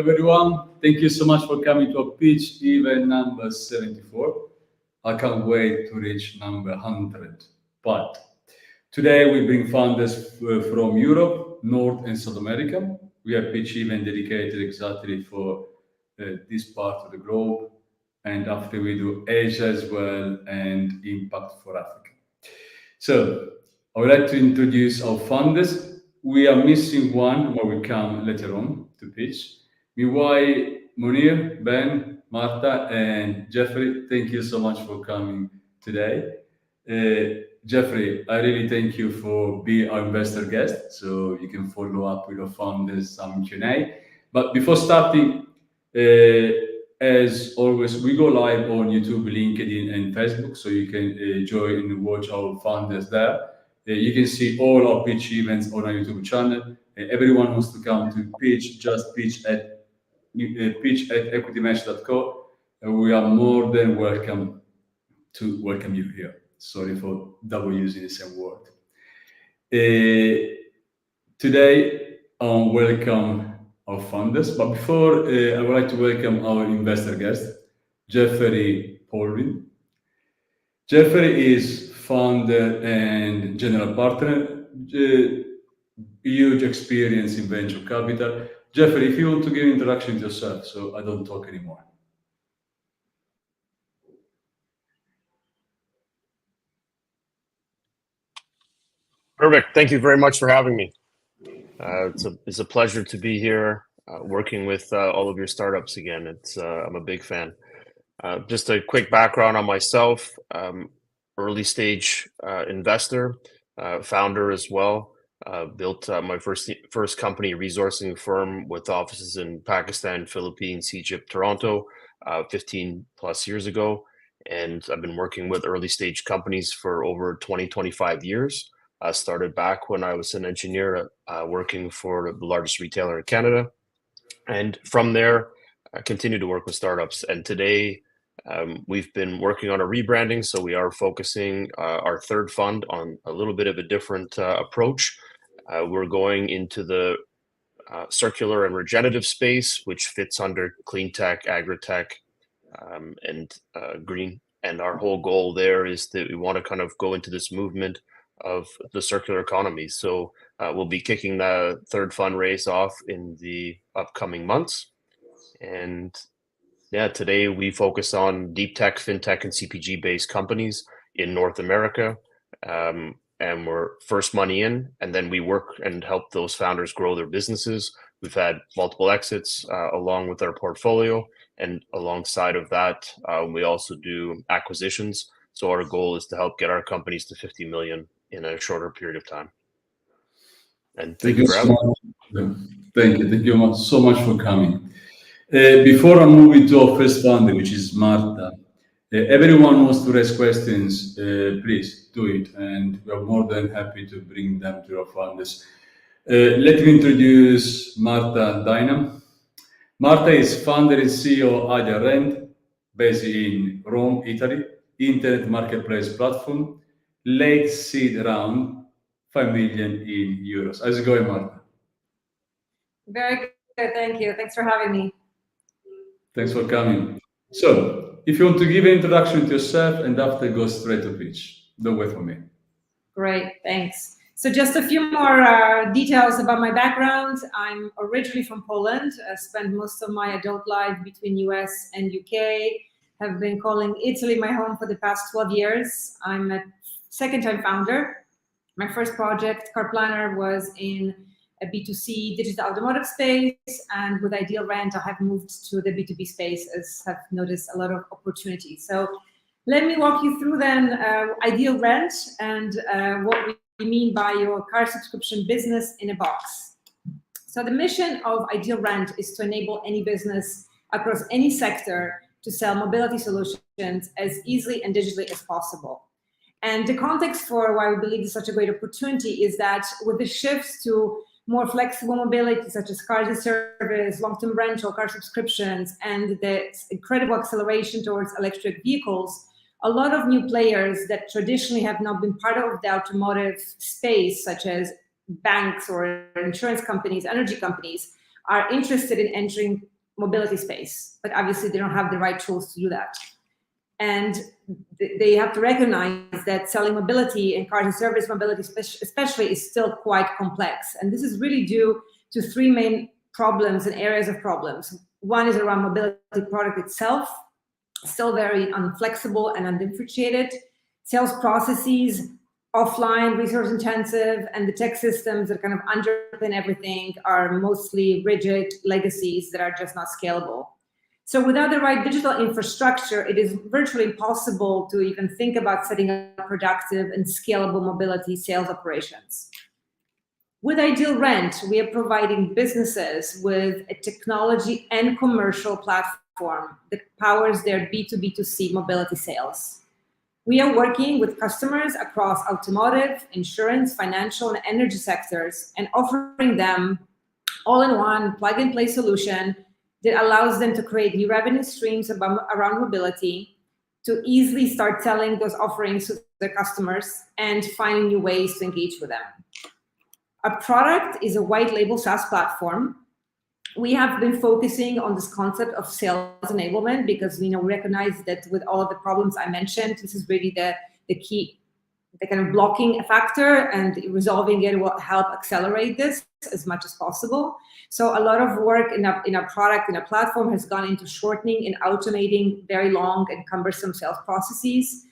everyone. Thank you so much for coming to our pitch event number 74. I can't wait to reach number 100. But today we bring founders from Europe, North and South America. We have pitch event dedicated exactly for this part of the globe. And after we do Asia as well and impact for Africa. So I would like to introduce our founders. We are missing one, but we come later on to pitch. Meanwhile, Mounir, Ben, Marta, and Jeffrey, thank you so much for coming today. Jeffrey, I really thank you for being our investor guest, so you can follow up with our founders some Q&A. But before starting, as always, we go live on YouTube, LinkedIn, and Facebook, so you can join and watch our founders there. You can see all our pitch events on our YouTube channel. Everyone wants to come to pitch, just pitch at EquityMatch.co. We are more than welcome to welcome you here. Sorry for double using the same word. Today, welcome our founders. But before, I would like to welcome our investor guest, Jeffrey Polvin. Jeffrey is founder and general partner, huge experience in venture capital. Jeffrey, if you want to give an introduction to yourself, so I don't talk anymore. Perfect. Thank you very much for having me. It's a pleasure to be here working with all of your startups again. I'm a big fan. Just a quick background on myself. Early stage investor, founder as well. Built my first company resourcing firm with offices in Pakistan, Philippines, Egypt, Toronto, 15 plus years ago. And I've been working with early stage companies for over 25 years. I started back when I was an engineer working for the largest retailer in Canada. And from there, I continue to work with startups. And today, we've been working on a rebranding. So we are focusing our third fund on a little bit of a different approach. We're going into the circular and regenerative space, which fits under clean tech, agri-tech, and green. And our whole goal there is that we want to kind of go into this movement of the circular economy. So we'll be kicking the third fundraise off in the upcoming months. And yeah, today we focus on deep tech, fintech, and CPG-based companies in North America. And we're first money in, and then we work and help those founders grow their businesses. We've had multiple exits along with our portfolio. And alongside of that, we also do acquisitions. So our goal is to help get our companies to 50 million in a shorter period of time. And thank you for having me. Thank you so much for coming. Before I move into our first founder, which is Marta, everyone wants to raise questions. Please do it, and we are more than happy to bring them to our founders. Let me introduce Marta Daina. Marta is founder and CEO of Ideal Rent, based in Rome, Italy, internet marketplace platform, late seed round, 5 million in euros. How's it going, Marta? Very good, thank you. Thanks for having me. Thanks for coming. So, if you want to give an introduction to yourself and after go straight to pitch, don't wait for me. Great, thanks. So just a few more details about my background. I'm originally from Poland. I spent most of my adult life between US and UK. Have been calling Italy my home for the past 12 years. I'm a second-time founder. My first project, Car Planner, was in a B2C digital automotive space, and with Ideal Rent, I have moved to the B2B space, as have noticed a lot of opportunities. So let me walk you through then Ideal Rent and what we mean by your car subscription business in a box. So the mission of Ideal Rent is to enable any business across any sector to sell mobility solutions as easily and digitally as possible. And the context for why we believe it's such a great opportunity is that with the shifts to more flexible mobility, such as cars as a service, long-term rental, car subscriptions, and the incredible acceleration towards electric vehicles, a lot of new players that traditionally have not been part of the automotive space, such as banks or insurance companies, energy companies, are interested in entering mobility space, but obviously they don't have the right tools to do that. And they have to recognize that selling mobility and cars and service mobility especially is still quite complex. And this is really due to three main problems and areas of problems. One is around mobility product itself, still very unflexible and undifferentiated. Sales processes, offline, resource intensive, and the tech systems that kind of underpin everything are mostly rigid legacies that are just not scalable. So without the right digital infrastructure, it is virtually impossible to even think about setting up productive and scalable mobility sales operations. With Ideal Rent, we are providing businesses with a technology and commercial platform that powers their B2B2C mobility sales. We are working with customers across automotive, insurance, financial, and energy sectors and offering them all-in-one plug-and-play solution that allows them to create new revenue streams around mobility, to easily start selling those offerings to their customers and finding new ways to engage with them. Our product is a white label SaaS platform. We have been focusing on this concept of sales enablement because we recognize that with all of the problems I mentioned, this is really the key, the kind of blocking factor, and resolving it will help accelerate this as much as possible. So a lot of work in our product, in our platform, has gone into shortening and automating very long and cumbersome sales processes.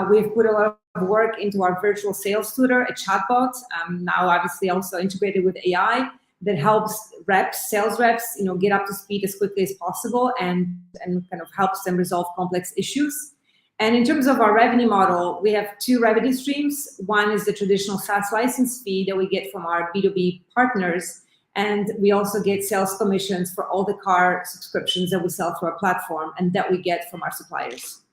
We've put a lot of work into our virtual sales tutor, a chatbot, now obviously also integrated with AI, that helps sales reps, get up to speed as quickly as possible and kind of helps them resolve complex issues. And in terms of our revenue model, we have two revenue streams. One is the traditional SaaS license fee that we get from our B2B partners, and we also get sales commissions for all the car subscriptions that we sell through our platform and that we get from our suppliers.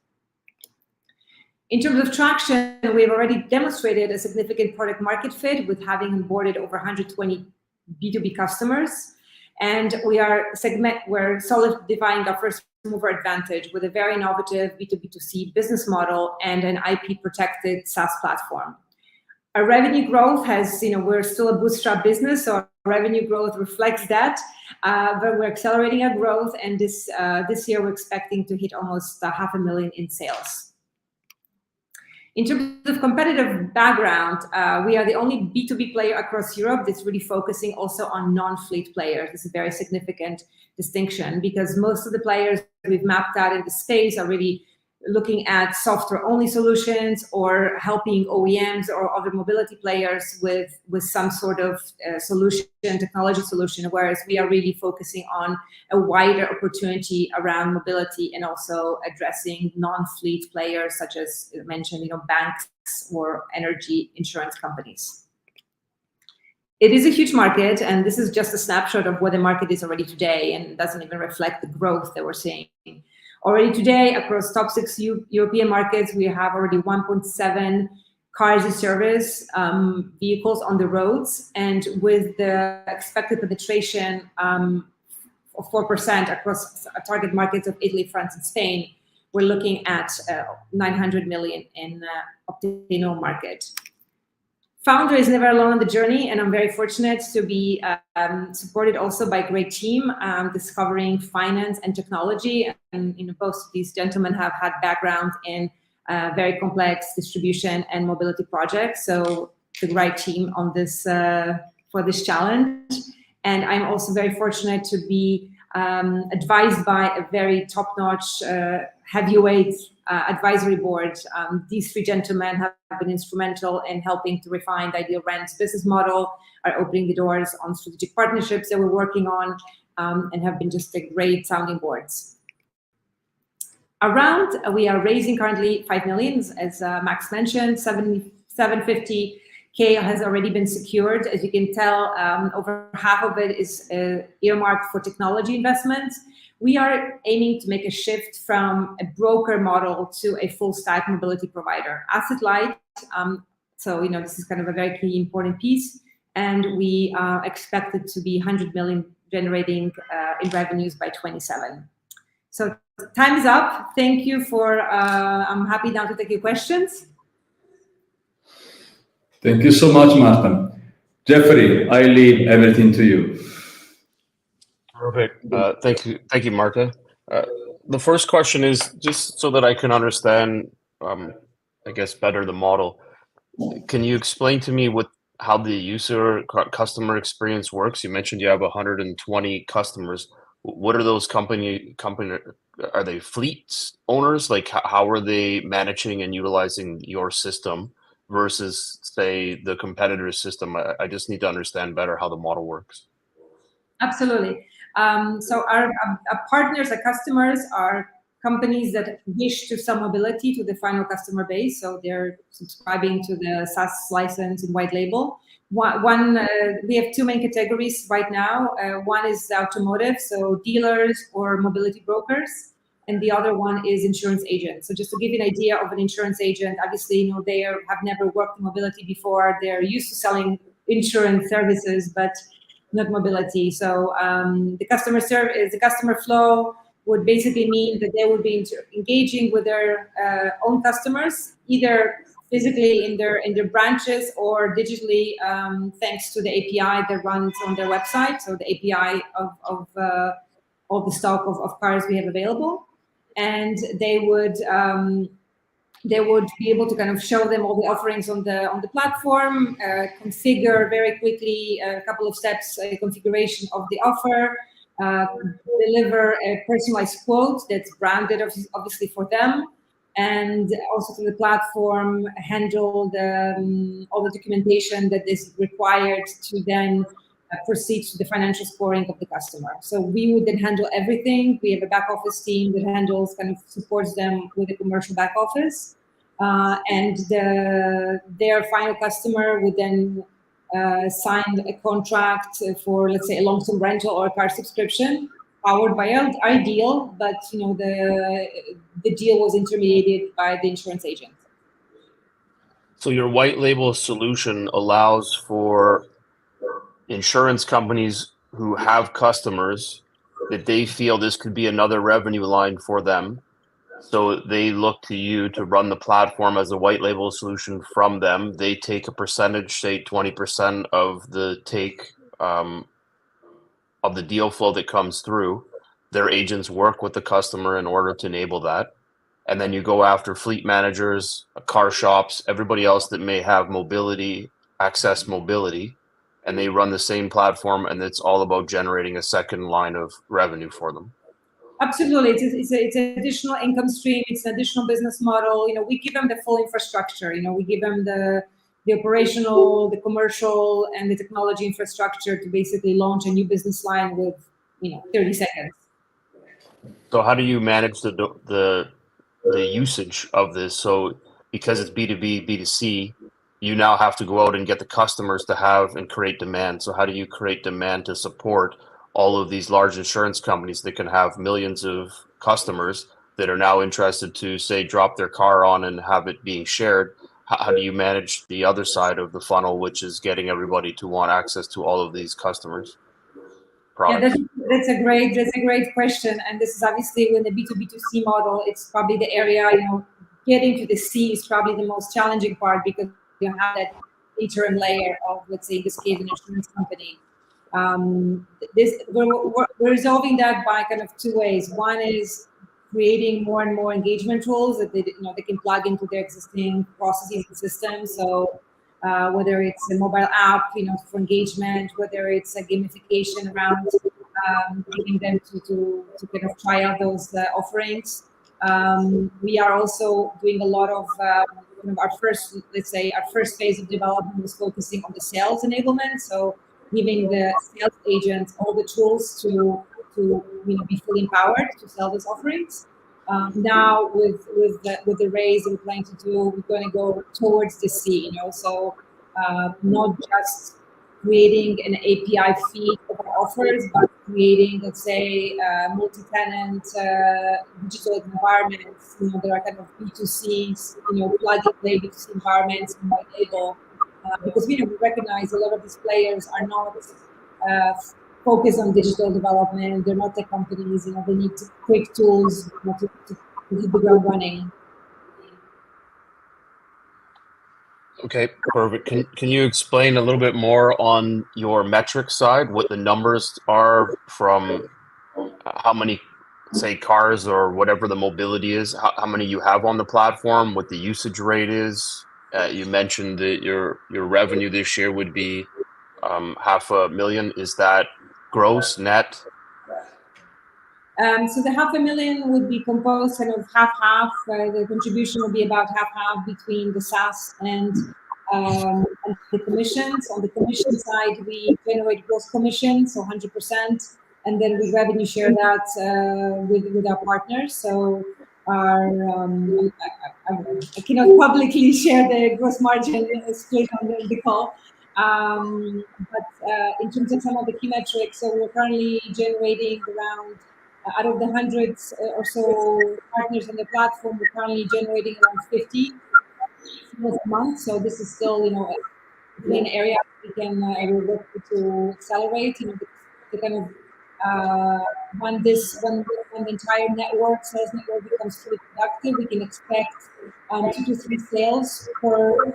In terms of traction, we've already demonstrated a significant product market fit with having onboarded over 120 B2B customers, and we're solidifying our first mover advantage with a very innovative B2B2C business model and an IP protected SaaS platform. Our revenue growth has, we're still a bootstrap business, so our revenue growth reflects that, but we're accelerating our growth, and this year we're expecting to hit almost $500,000 in sales. In terms of competitive background, we are the only B2B player across Europe that's really focusing also on non-fleet players. This is a very significant distinction because most of the players we've mapped out in the space are really looking at software-only solutions or helping OEMs or other mobility players with some sort of technology solution, whereas we are really focusing on a wider opportunity around mobility and also addressing non-fleet players such as mentioned, banks or energy insurance companies. It is a huge market, and this is just a snapshot of where the market is already today and doesn't even reflect the growth that we're seeing. Already today, across top 6 European markets, we have already 1.7 cars as a service vehicles on the roads, and with the expected penetration of 4% across target markets of Italy, France, and Spain, we're looking at 900 million in Optino market. Founder is never alone on the journey, and I'm very fortunate to be supported also by a great team discovering finance and technology. And both of these gentlemen have had background in very complex distribution and mobility projects. So the right team on this for this challenge. And I'm also very fortunate to be advised by a very top-notch heavyweight advisory board. These three gentlemen have been instrumental in helping to refine the Ideal Rent's business model, are opening the doors on strategic partnerships that we're working on, and have been just a great sounding boards. We are raising currently 5 million, as Max mentioned. 750K has already been secured. As you can tell, over half of it is earmarked for technology investments. We are aiming to make a shift from a broker model to a full stack mobility provider, asset light. So this is kind of a very key important piece, and we expect it to be 100 million generating in revenues by 27. So time is up. Thank you for. I'm happy now to take your questions. Thank you so much, Marta. Jeffrey, I leave everything to you. Perfect. Thank you, Marta. The first question is just so that I can understand, I guess, better the model. Can you explain to me how the customer experience works? You mentioned you have 120 customers. What are those company? Are they fleet owners? Like how are they managing and utilizing your system versus, say, the competitor's system? I just need to understand better how the model works. Absolutely. So our partners, our customers are companies that wish to sell mobility to the final customer base. So they're subscribing to the SaaS license and white label. We have two main categories right now. One is automotive, so dealers or mobility brokers, and the other one is insurance agents. So just to give you an idea of an insurance agent, obviously, they have never worked in mobility before. They're used to selling insurance services, but not mobility. So the customer flow would basically mean that they would be engaging with their own customers, either physically in their branches or digitally, thanks to the API that runs on their website. So the API of all the stock of cars we have available, and they would be able to kind of show them all the offerings on the platform, configure very quickly a couple of steps, a configuration of the offer, deliver a personalized quote that's branded obviously for them, and also through the platform handle all the documentation that is required to then proceed to the financial scoring of the customer. So we would then handle everything. We have a back office team that supports them with the commercial back office, and their final customer would then sign a contract for, let's say, a long-term rental or a car subscription powered by our deal, but the deal was intermediated by the insurance agent. So your white label solution allows for insurance companies who have customers that they feel this could be another revenue line for them. So they look to you to run the platform as a white label solution from them. They take a percentage, say 20% of the take of the deal flow that comes through. Their agents work with the customer in order to enable that. And then you go after fleet managers, car shops, everybody else that may have access mobility, and they run the same platform, and it's all about generating a second line of revenue for them. Absolutely, it's an additional income stream. It's an additional business model. We give them the full infrastructure. We give them the operational, the commercial, and the technology infrastructure to basically launch a new business line with 30 seconds. So how do you manage the usage of this? So because it's B2B, B2C, you now have to go out and get the customers to have and create demand. So how do you create demand to support all of these large insurance companies that can have millions of customers that are now interested to, say, drop their car on and have it being shared? How do you manage the other side of the funnel, which is getting everybody to want access to all of these customers' products? Yeah, that's a great question. And this is obviously in the B2B2C model, it's probably the area, getting to the C is probably the most challenging part, because you have that interim layer of, let's say, in this case, an insurance company. We're resolving that by kind of two ways. One is creating more and more engagement tools that they can plug into their existing processes and systems. So whether it's a mobile app, for engagement, whether it's a gamification around giving them to kind of try out those offerings. We are also doing a lot of our first phase of development was focusing on the sales enablement. So giving the sales agents all the tools to be fully empowered to sell those offerings. Now with the raise that we're planning to do, we're going to go towards the C. So not just creating an API feed of our offers, but creating, let's say, multi-tenant digital environments. There are kind of B2Cs, plug-and-play B2C environments in white label. Because we recognize a lot of these players are not focused on digital development. They're not tech companies. They need quick tools to hit the ground running. Okay, perfect. Can you explain a little bit more on your metric side, what the numbers are from how many, say, cars or whatever the mobility is, how many you have on the platform, what the usage rate is? You mentioned that your revenue this year would be 500,000. Is that gross, net? So the 500,000 would be composed kind of half-half. The contribution will be about half-half between the SaaS and the commissions. On the commission side, we generate gross commission, so 100%, and then we revenue share that with our partners. So our I cannot publicly share the gross margin split on the call. But in terms of some of the key metrics, so we're currently generating around out of the hundreds or so partners on the platform, we're currently generating around 50 a month. So this is still, an area we can we're working to accelerate. The kind of when the entire sales network becomes fully productive, we can expect 2 to 3 sales per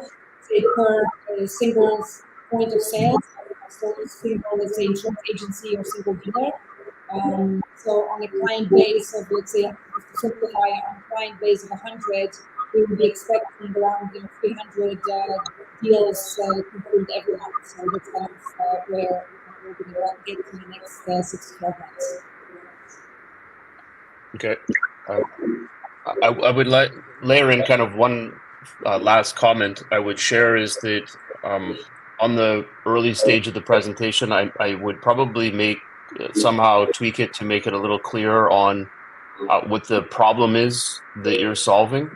single point of sales. So single, let's say, insurance agency or single dealer. So on a client base of, let's say, to simplify, on a client base of 100, we would be expecting around 300 deals concluded every month. So that's kind of where we're going to get in the next 6 to 12 months. Okay. I would layer in kind of one last comment I would share is that on the early stage of the presentation, I would probably somehow tweak it to make it a little clearer on what the problem is that you're solving,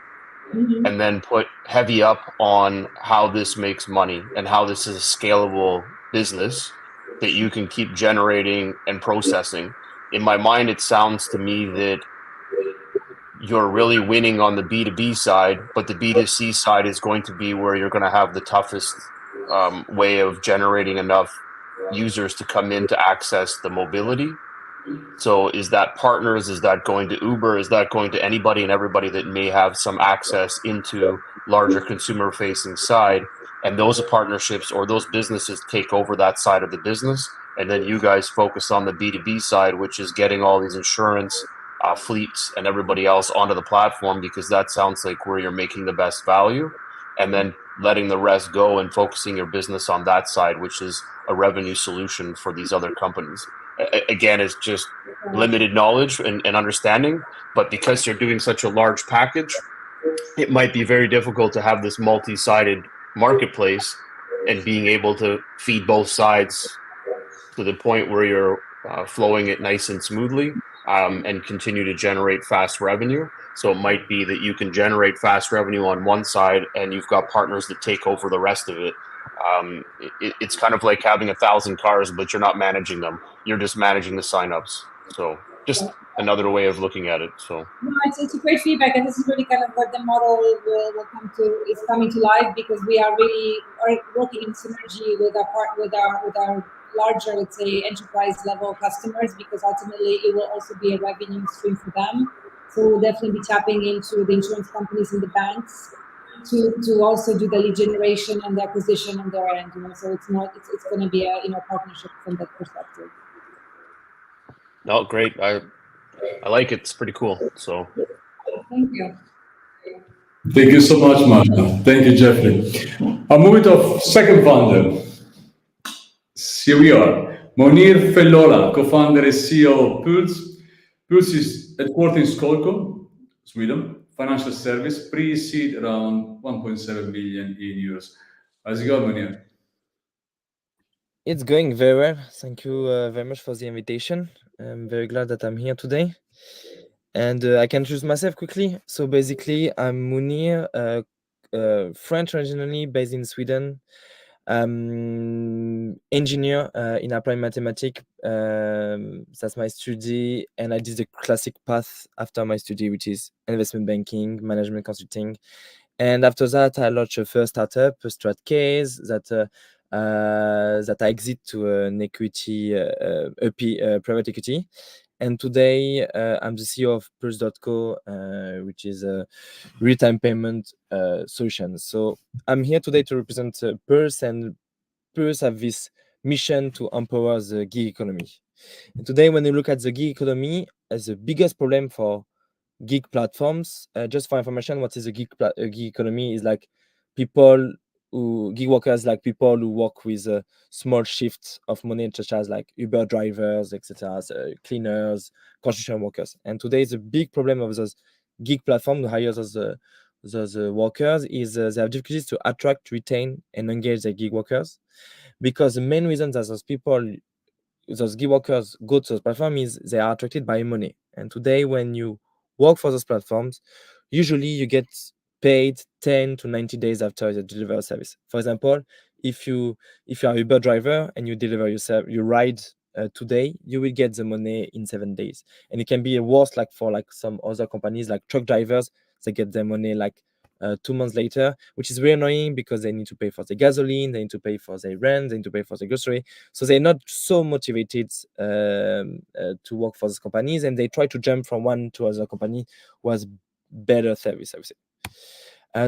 and then put heavy up on how this makes money and how this is a scalable business that you can keep generating and processing. In my mind, it sounds to me that you're really winning on the B2B side, but the B2C side is going to be where you're going to have the toughest way of generating enough users to come in to access the mobility. So is that partners? Is that going to Uber? Is that going to anybody and everybody that may have some access into larger consumer facing side? And those partnerships or those businesses take over that side of the business. And then you guys focus on the B2B side, which is getting all these insurance fleets and everybody else onto the platform, because that sounds like where you're making the best value. And then letting the rest go and focusing your business on that side, which is a revenue solution for these other companies. Again, it's just limited knowledge and understanding, but because you're doing such a large package, it might be very difficult to have this multi-sided marketplace and being able to feed both sides to the point where you're flowing it nice and smoothly and continue to generate fast revenue. So it might be that you can generate fast revenue on one side and you've got partners that take over the rest of it. It's kind of like having 1,000 cars, but you're not managing them. You're just managing the signups. So just another way of looking at it. So no, it's a great feedback, and this is really kind of what the model is coming to life, because we are really working in synergy with our larger, let's say, enterprise level customers, because ultimately it will also be a revenue stream for them. So we'll definitely be tapping into the insurance companies and the banks to also do the lead generation and the acquisition on their end. So it's going to be a partnership from that perspective. No, great. I like it. It's pretty cool. So thank you. Thank you so much, Marta. Thank you, Jeffrey. I'll move it off second founder. Here we are. Mounir Felloula, co-founder and CEO of Puulse. Puulse is headquartered in Stockholm, Sweden. Financial service, pre-seed around 1.7 million euros. How's it going, Mounir? It's going very well. Thank you very much for the invitation. I'm very glad that I'm here today. And I can introduce myself quickly. So basically, I'm Mounir, French originally, based in Sweden. Engineer in applied mathematics. That's my study. And I did the classic path after my study, which is investment banking, management consulting. And after that, I launched a first startup, a strat case, that I exit to an equity, private equity. And today I'm the CEO of Puulse.co, which is a real-time payment solution. So I'm here today to represent Puulse, and Puulse have this mission to empower the gig economy. And today, when you look at the gig economy, the biggest problem for gig platforms, just for information, what is a gig economy is like people gig workers, like people who work with a small shifts of money, such as like Uber drivers, etc., cleaners, construction workers. And today, the big problem of those gig platforms who hire those workers is they have difficulties to attract, retain, and engage their gig workers, because the main reason that those gig workers go to those platforms is they are attracted by money. And today, when you work for those platforms, usually you get paid 10 to 90 days after you deliver a service. For example, if you are a Uber driver and you deliver your ride today, you will get the money in 7 days. And it can be worse, like for like some other companies, like truck drivers, they get their money like 2 months later, which is very annoying because they need to pay for the gasoline, they need to pay for their rent, they need to pay for the grocery. So they're not so motivated to work for these companies, and they try to jump from one to other company who has better service, I would say.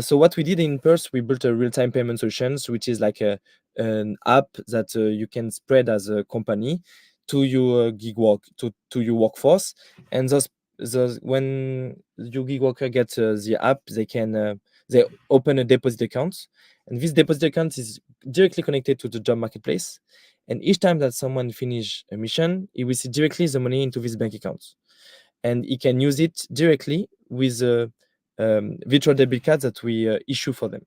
So what we did in Puulse, we built a real-time payment solutions, which is like an app that you can spread as a company to your to your workforce. And those when your gig worker gets the app, they open a deposit account, and this deposit account is directly connected to the job marketplace. And each time that someone finish a mission, he will see directly the money into this bank account, and he can use it directly with a virtual debit card that we issue for them.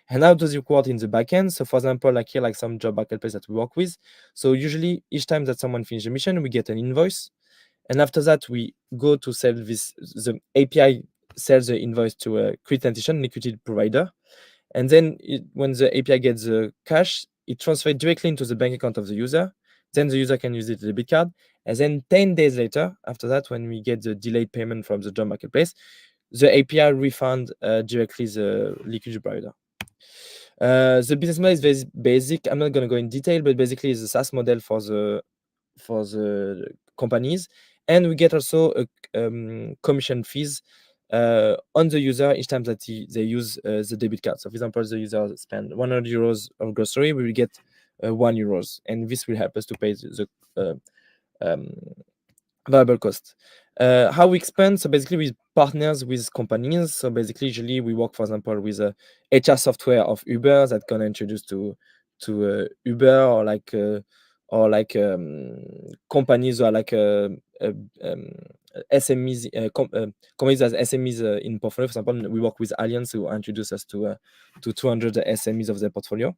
And how does it work in the backend? So for example, like here, like some job marketplace that we work with. So usually each time that someone finishes a mission, we get an invoice. And after that, we go to sell this, the API sells the invoice to a credit institution, liquidity provider. And then when the API gets the cash, it transfers directly into the bank account of the user. Then the user can use it, the debit card. And then 10 days later, after that, when we get the delayed payment from the job marketplace, the API refund directly the liquidity provider. The business model is very basic. I'm not going to go in detail, but basically it's a SaaS model for the companies, and we get also a commission fees on the user each time that they use the debit card. So for example, the user spend 100 euros of grocery, we will get 1 euros, and this will help us to pay the variable cost. How we expand? So basically, we partners with companies. So basically, usually we work, for example, with a HR software of Uber that can introduce to Uber, or like companies, or like SMEs, companies as SMEs in portfolio. For example, we work with Allianz, who introduce us to 200 SMEs of their portfolio.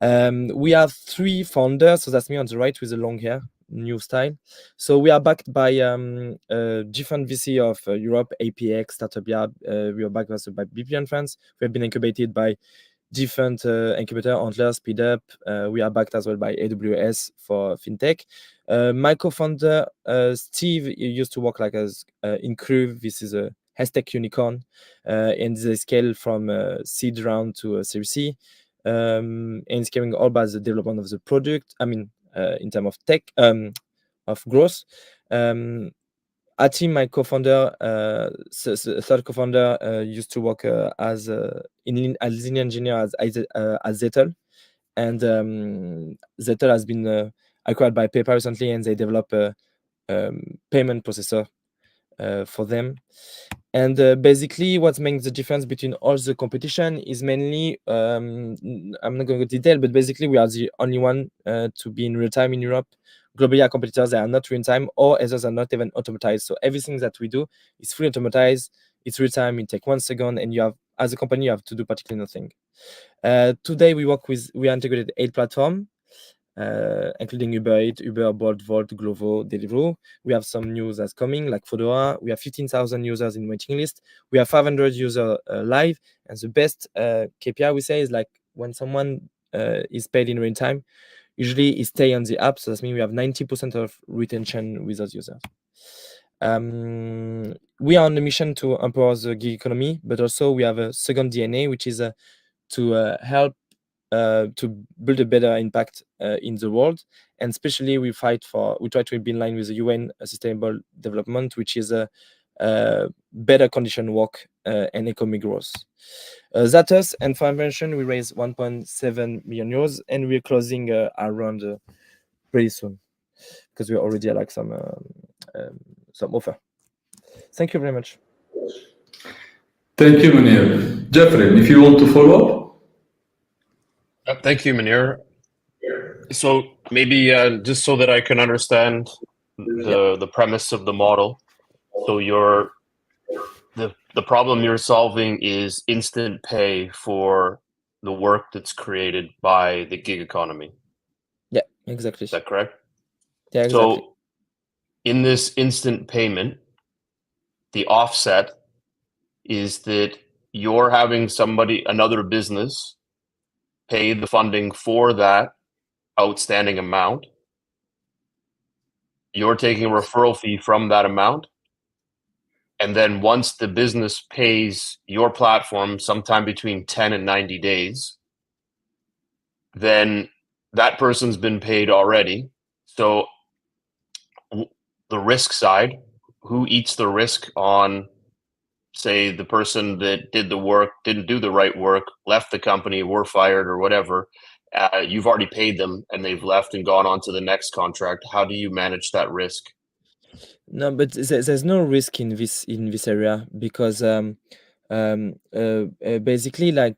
We have 3 founders. So that's me on the right with the long hair, new style. So we are backed by different VC of Europe, APX, Startup Lab. We are backed also by BP in France. We have been incubated by different incubator, Antler, SpeedUp. We are backed as well by AWS for fintech. My co-founder Steve used to work like as in Crew. This is a hashtag unicorn, and they scale from seed round to Series C, and scaling all by the development of the product. I mean, in terms of tech, of growth. Ati, my co-founder, third co-founder, used to work as lean engineer at Zettel, and Zettel has been acquired by PayPal recently, and they develop a payment processor for them. And basically, what makes the difference between all the competition is mainly, I'm not going to detail, but basically we are the only one to be in real time in Europe. Globally, our competitors, they are not real time, or others are not even automatized. So everything that we do is fully automatized. It's real time. It takes 1 second, and you have, as a company, you have to do particularly nothing. Today we are integrated 8 platforms, including Uber Eats, Uber, Bolt, Volt, Glovo, Deliveroo. We have some news that's coming, like Felloula. We have 15,000 users in waiting list. We have 500 users live, and the best KPI we say is like when someone is paid in real time, usually he stay on the app. So that means we have 90% of retention with those users. We are on a mission to empower the gig economy, but also we have a second DNA, which is to help to build a better impact in the world, and especially we try to be in line with the UN Sustainable Development, which is a better condition work and economic growth. That us, and for invention we raised 1.7 million euros, and we're closing around pretty soon because we already like some offer. Thank you very much. Thank you, Mounir. Jeffrey, if you want to follow up. Thank you, Mounir. So maybe just so that I can understand the premise of the model. So the problem you're solving is instant pay for the work that's created by the gig economy. Yeah, exactly. Is that correct? Yeah, exactly. So in this instant payment, the offset is that you're having another business pay the funding for that outstanding amount. You're taking a referral fee from that amount. And then once the business pays your platform sometime between 10 and 90 days, then that person's been paid already. So the risk side, who eats the risk on, say, the person that did the work, didn't do the right work, left the company, were fired or whatever, you've already paid them and they've left and gone on to the next contract. How do you manage that risk? No, but there's no risk in this area because basically, like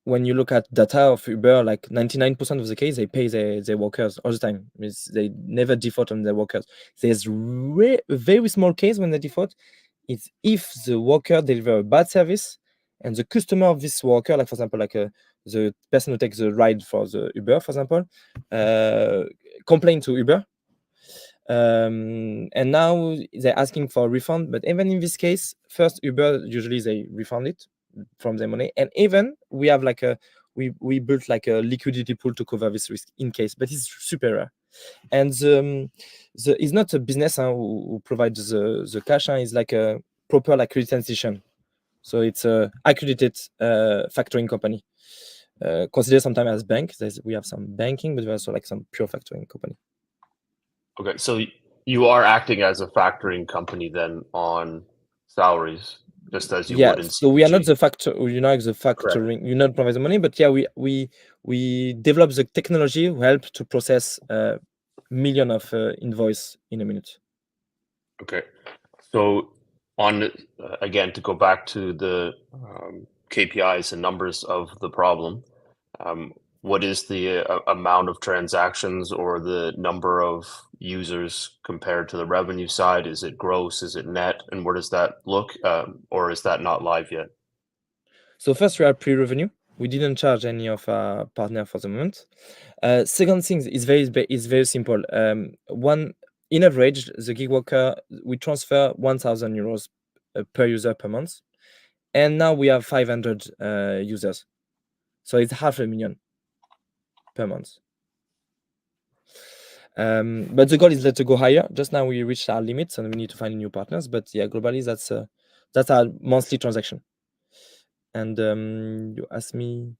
when you look at data of Uber, like 99% of the case they pay their workers all the time. They never default on their workers. There's a very small case when they default. It's if the worker deliver a bad service and the customer of this worker, like for example, like the person who takes the ride for the Uber, for example, complain to Uber. And now they're asking for a refund, but even in this case, first Uber usually they refund it from their money, and even we have like we built like a liquidity pool to cover this risk in case, but it's super rare. And it's not a business who provides the cash, it's like a proper like credit institution, so it's a accredited factoring company, considered sometimes as bank. We have some banking, but we also like some pure factoring company. Okay, so you are acting as a factoring company then on salaries, just as you would in so we are not CPG. the factor, the factoring. Correct. You not provide the money, but yeah, we develop the technology to help to process million of invoice in a minute. Okay, so on again to go back to the KPIs and numbers of the problem, what is the amount of transactions or the number of users compared to the revenue side? Is it gross? Is it net? And where does that look? Or is that not live yet? So first we are pre-revenue. We didn't charge any of our partner for the moment. Second thing is very simple. One, in average, the gig worker, we transfer 1,000 euros per user per month. And now we have 500 users. So it's 500,000 per month. But the goal is to go higher. Just now we reached our limits and we need to find new partners. But yeah, globally that's our monthly transaction. And you asked me,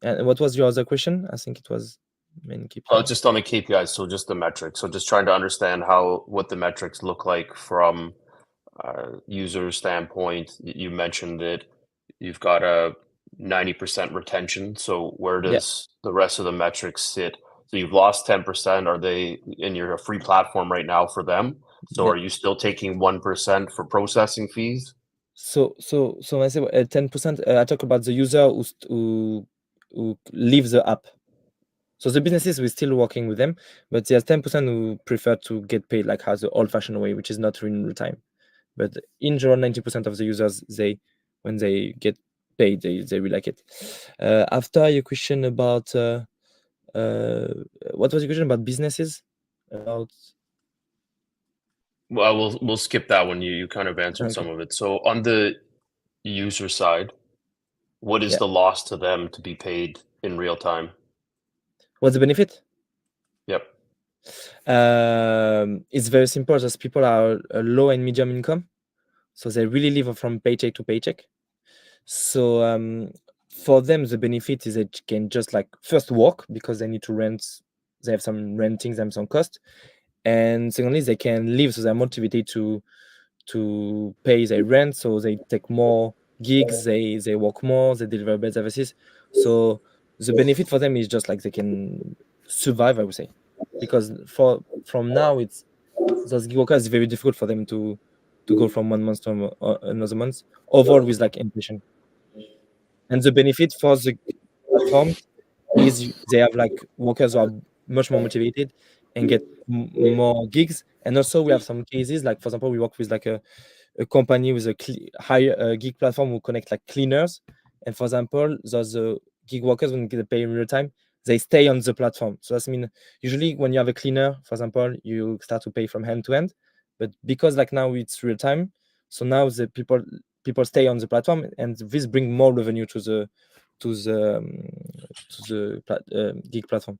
and what was your other question? I think it was main KPI. Oh, just on the KPIs, so just the metrics. So just trying to understand what the metrics look like from user standpoint. You mentioned that you've got a 90% retention. So where does the rest of the metrics sit? So you've lost 10%. Are they in your free platform right now for them? So are you still taking 1% for processing fees? So I say 10%. I talk about the user who leaves the app. So the businesses, we're still working with them, but there's 10% who prefer to get paid like how the old-fashioned way, which is not in real time. But in general, 90% of the users, when they get paid, they will like it. After your question about what was your question about businesses? Well, we'll skip that one. You kind of answered some of it. So on the user side, what is the loss to them to be paid in real time? What's the benefit? Yep. It's very simple. Just people are low and medium income, so they really live from paycheck to paycheck. So for them, the benefit is they can just like first work because they need to rent. They have some renting, them some cost, and secondly, they can live, so they're motivated to pay their rent, so they take more gigs, they work more, they deliver better services. So the benefit for them is just like they can survive, I would say, because from now it's those gig workers, it's very difficult for them to go from 1 month to another month, overall with like inflation. And the benefit for the platforms is they have like workers who are much more motivated and get more gigs. And also we have some cases, like for example, we work with like a company with a higher gig platform who connect like cleaners. And for example, those gig workers, when they get paid in real time, they stay on the platform. So that's mean usually when you have a cleaner, for example, you start to pay from hand to hand. But because like now it's real time, so now the people stay on the platform, and this bring more revenue to the gig platform.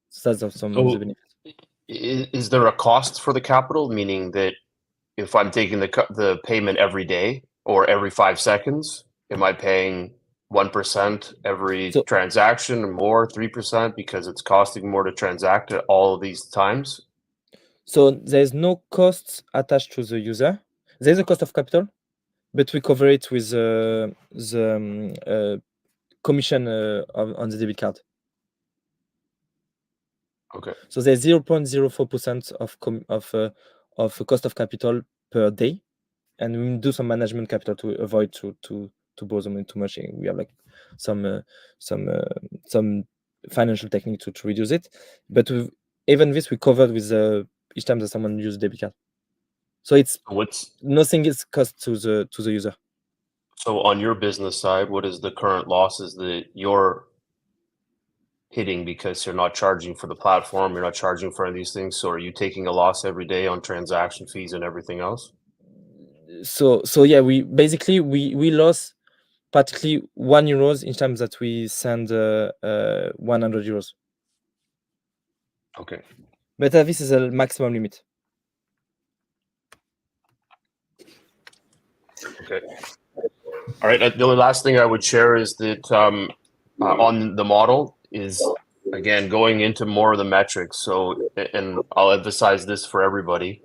So that's some of the benefits. Is there a cost for the capital, meaning that if I'm taking the payment every day or every 5 seconds, am I paying 1% every transaction, or more, 3%, because it's costing more to transact at all of these times? So there's no costs attached to the user. There's a cost of capital, but we cover it with the commission on the debit card. Okay. So there's 0.04% of cost of capital per day, and we do some management capital to avoid to borrow them too much. We have like some financial technique to reduce it, but even this we covered with each time that someone uses debit card. So it's nothing is cost to the user. So on your business side, what is the current losses that you're hitting because you're not charging for the platform, you're not charging for any of these things? So are you taking a loss every day on transaction fees and everything else? So yeah, we basically we lost particularly €1 each time that we send 100 euros. Okay. But this is a maximum limit. Okay. All right. The only last thing I would share is that on the model is, again, going into more of the metrics. So, and I'll emphasize this for everybody,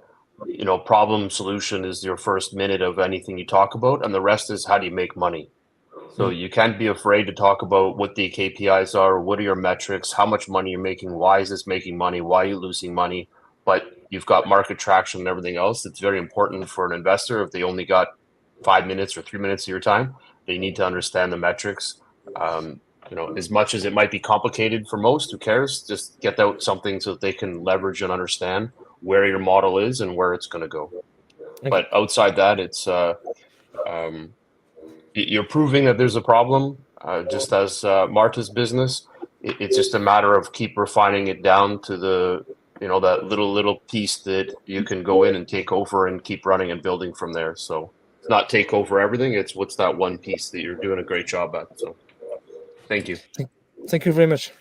you know, problem solution is your first minute of anything you talk about, and the rest is how do you make money. So you can't be afraid to talk about what the KPIs are, what are your metrics, how much money you're making, why is this making money, why are you losing money, but you've got market traction and everything else. It's very important for an investor. If they only got 5 minutes or 3 minutes of your time, they need to understand the metrics. You know, as much as it might be complicated for most, who cares? Just get out something so that they can leverage and understand where your model is and where it's going to go. Okay. But outside that, it's you're proving that there's a problem, just as Marta's business. It's just a matter of keep refining it down to the, you know, that little piece that you can go in and take over and keep running and building from there. So it's not take over everything. It's what's that one piece that you're doing a great job at. So thank you. Thank you very much.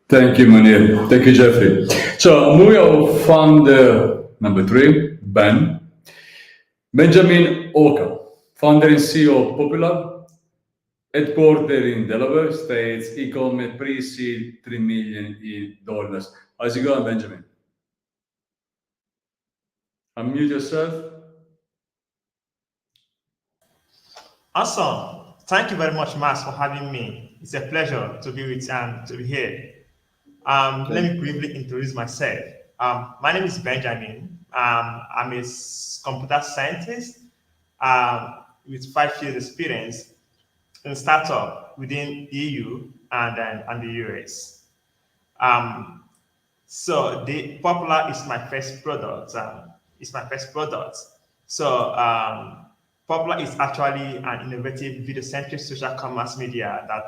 Thank you, Mounir. Thank you, Jeffrey. So moving on, founder number 3, Benjamin Okah, founder and CEO of PopPullar, headquartered in Delaware, States, e-commerce pre-seed $3 million. How's it going, Benjamin? Unmute yourself. Awesome. Thank you very much, Mas, for having me. It's a pleasure to be with to be here. Let me briefly introduce myself. My name is Benjamin. I'm a computer scientist with 5 years experience in startup within EU and the US. So the PopPullar is my first product. So PopPullar is actually an innovative video-centric social commerce media that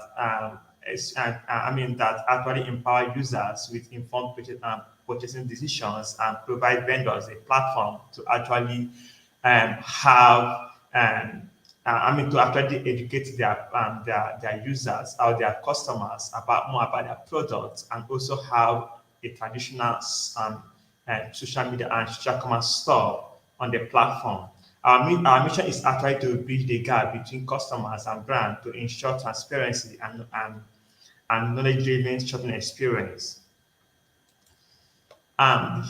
that actually empower users with informed purchasing decisions and provide vendors a platform to actually to actually educate their users or their customers more about their products, and also have a traditional social media and social commerce store on the platform. Our mission is actually to bridge the gap between customers and brand to ensure transparency and knowledge-driven shopping experience.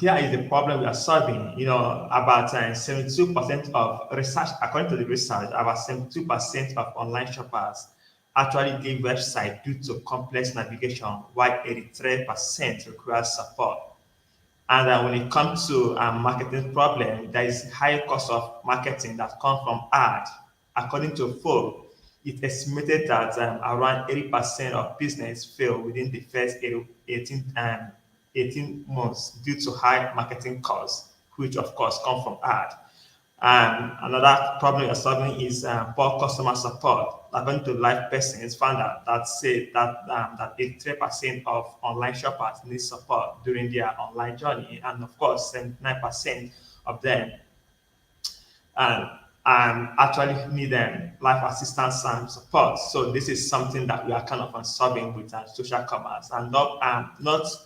Here is the problem we are solving. About 72% of research, according to the research, about 72% of online shoppers actually leave website due to complex navigation, while 83% require support. And when it comes to marketing problem, there is high cost of marketing that comes from ad. According to Forbes, it estimated that around 80% of business fail within the first 18 months due to high marketing costs, which of course come from ad. And another problem we are solving is poor customer support. According to Live Persons, found that say that 83% of online shoppers need support during their online journey, and of course 79% of them actually need life assistance and support. So this is something that we are kind of solving with social commerce, and not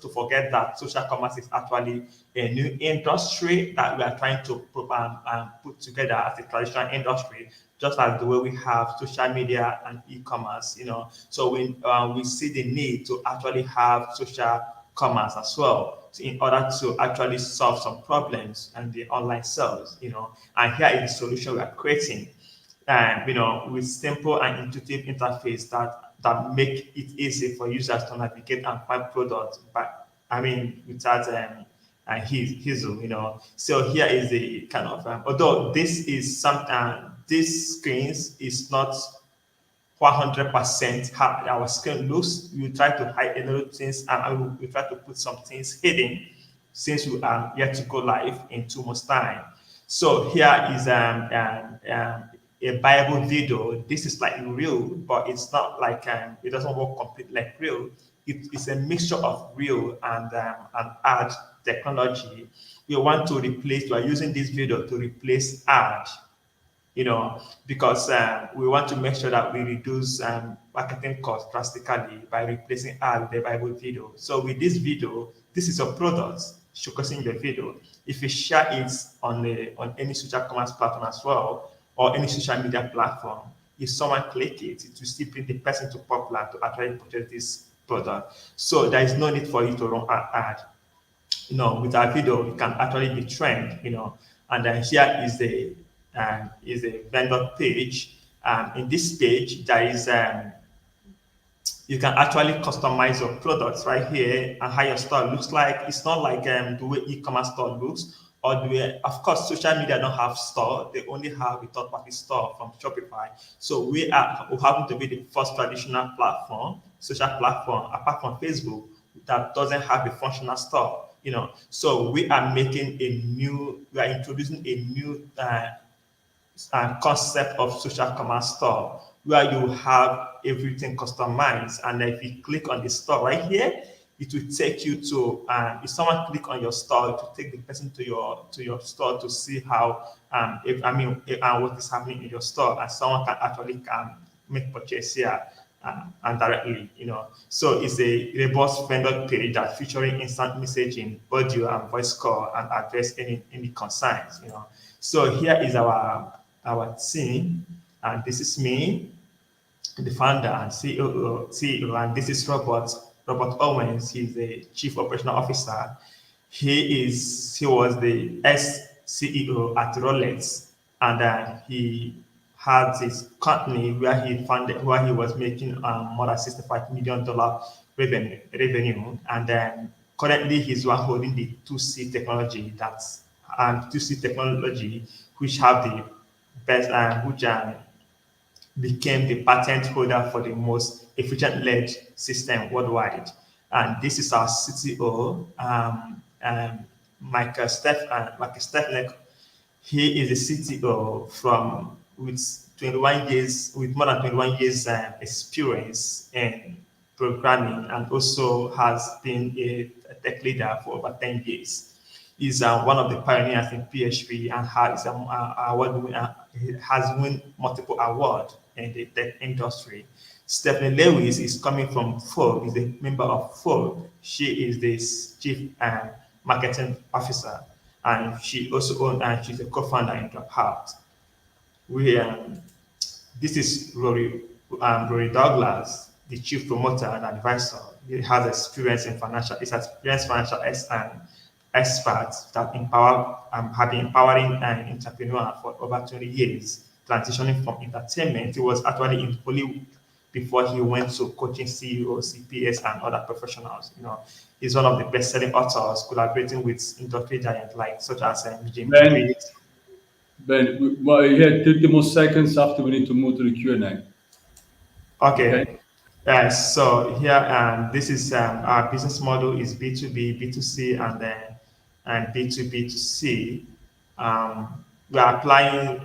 to forget that social commerce is actually a new industry that we are trying to put together as a traditional industry, just like the way we have social media and e-commerce. So we see the need to actually have social commerce as well, in order to actually solve some problems and the online sales, and here is the solution we are creating, with simple and intuitive interface that make it easy for users to navigate and find products, without hassle, So here is the kind of, although this is something, this screens is not 100% how our screen looks. We try to hide a lot of things, and we try to put some things hidden, since we are yet to go live in 2 months' time. So here is a Bible video. This is like real, but it's not like it doesn't work completely like real. It's a mixture of real and ad technology. We want to replace. We are using this video to replace ad. Because we want to make sure that we reduce marketing costs drastically by replacing ad with the Bible video. So with this video, this is a product showcasing the video. If you share it on any social commerce platform as well, or any social media platform, if someone click it, it will still bring the person to PopPullar to actually purchase this product. So there is no need for you to run an ad. With our video, it can actually be trained. And then here is the vendor page. In this page, there is you can actually customize your products right here and how your store looks like. It's not like the way e-commerce store looks, or the way, of course, social media don't have store. They only have a third-party store from Shopify. So we happen to be the first traditional platform, social platform, apart from Facebook, that doesn't have a functional store. So we are introducing a new concept of social commerce store, where you have everything customized, and if you click on the store right here, it will take you to if someone click on your store, to take the person to your store to see how what is happening in your store, and someone can actually make purchase here and directly. So it's a robust vendor page that featuring instant messaging, audio and voice call, and address any concerns. So here is our team, and this is me, the founder and CEO, and this is Robert Owens. He's the Chief Operational Officer. He was the ex-CEO at Rolex, and he had his company where he was making more than $65 million revenue, and then currently he's one holding the 2C technology. That's 2C technology, which have the best, which became the patent holder for the most efficient lead system worldwide. And this is our CTO, Michael Stefnik. He is a CTO with more than 21 years experience in programming, and also has been a tech leader for over 10 years. He's one of the pioneers in PHP, and has won multiple awards in the tech industry. Stephanie Lewis is coming from Ford. Is a member of Ford. She is the chief marketing officer, and she also she's a co-founder in Dropout. we this is Rory Douglas, the chief promoter and advisor. He has experience in financial. He's experienced financial experts that have been empowering an entrepreneur for over 20 years, transitioning from entertainment. He was actually in Hollywood before he went to coaching CEOs, CPAs, and other professionals. He's one of the best-selling authors, collaborating with industry giants like such as Jim Reed. Ben, well, you had 30 more seconds after we need to move to the Q&A. Okay. So here, this is our business model is B2B, B2C, and B2B2C. We are applying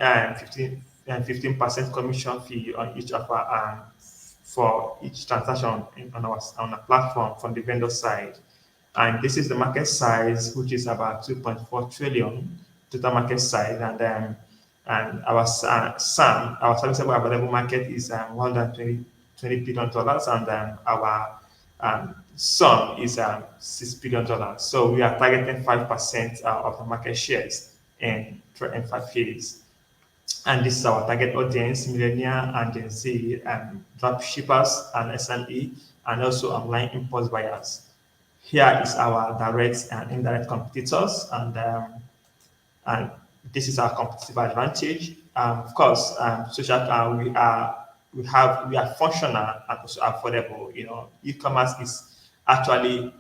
15% commission fee on each of our for each transaction on our platform from the vendor side. And this is the market size, which is about 2.4 trillion total market size, and our SAM, our serviceable available market, is $120 billion, and our sum is $6 billion. So we are targeting 5% of the market shares in 5 years. And this is our target audience: millennial and Gen Z, drop shippers and SME, and also online impulse buyers. Here is our direct and indirect competitors, and this is our competitive advantage. Of course, we are functional and also affordable. E-commerce is actually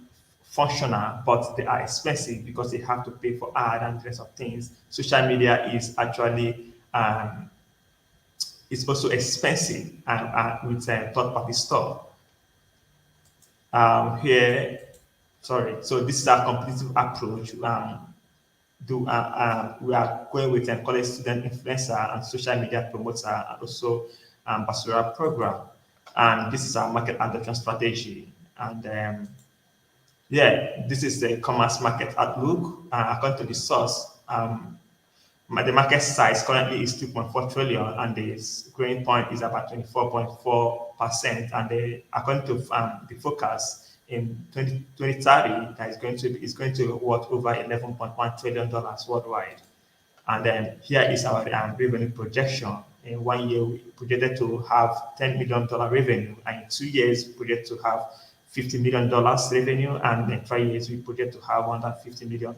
functional, but they are expensive because they have to pay for ad and the rest of things. Social media is actually it's also expensive and with a third-party store. So this is our competitive approach. We are going with a college student influencer and social media promoter, and also ambassador program. And this is our market adoption strategy. And this is the commerce market outlook. According to the source, the market size currently is 2.4 trillion, and the growing point is about 24.4%. And according to the forecast, in 2030, that is going to worth over $11.1 trillion worldwide. And then here is our revenue projection. In 1 year, we projected to have $10 million revenue, and in 2 years, we project to have $50 million revenue, and in 3 years, we project to have $150 million